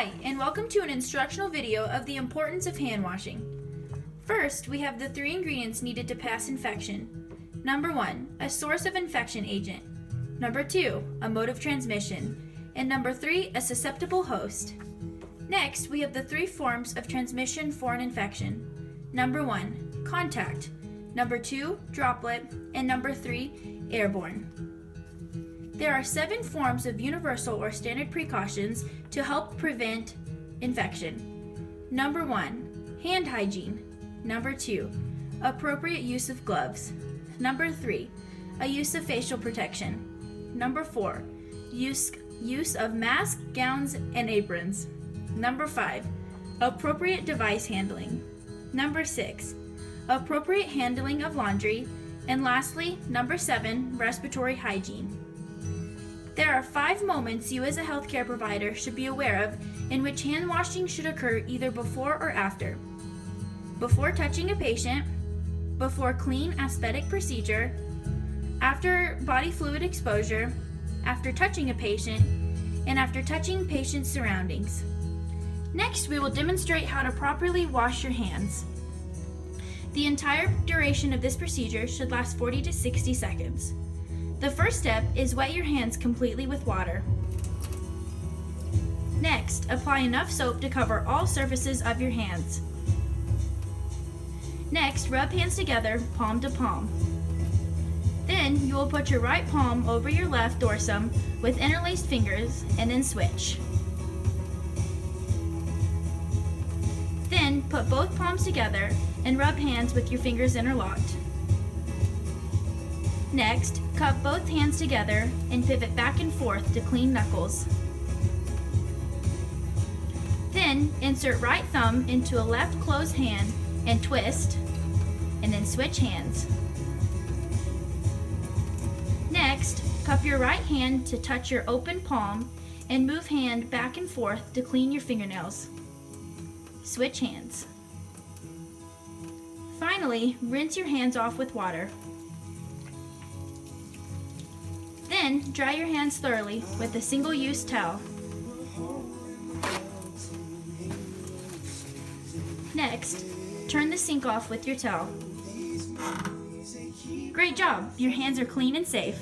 Hi, and welcome to an instructional video of the importance of hand washing. First, we have the 3 ingredients needed to pass infection. Number 1, a source of infection agent. Number 2, a mode of transmission. And number 3, a susceptible host. Next, we have the 3 forms of transmission for an infection. Number 1, contact. Number 2, droplet. And number 3, airborne. There are 7 forms of universal or standard precautions to help prevent infection. Number 1, hand hygiene. Number 2, appropriate use of gloves. Number 3, a use of facial protection. Number 4, use of masks, gowns, and aprons. Number 5, appropriate device handling. Number 6, appropriate handling of laundry. And lastly, number 7, respiratory hygiene. There are 5 moments you as a healthcare provider should be aware of in which hand washing should occur either before or after. Before touching a patient, before clean aesthetic procedure, after body fluid exposure, after touching a patient, and after touching patient's surroundings. Next, we will demonstrate how to properly wash your hands. The entire duration of this procedure should last 40 to 60 seconds. The first step is wet your hands completely with water. Next, apply enough soap to cover all surfaces of your hands. Next, rub hands together, palm to palm. Then, you will put your right palm over your left dorsum with interlaced fingers and then switch. Then, put both palms together and rub hands with your fingers interlocked. Next, cup both hands together and pivot back and forth to clean knuckles. Then, insert right thumb into a left closed hand and twist, and then switch hands. Next, cup your right hand to touch your open palm and move hand back and forth to clean your fingernails. Switch hands. Finally, rinse your hands off with water. Then, dry your hands thoroughly with a single-use towel. Next, turn the sink off with your towel. Great job! Your hands are clean and safe.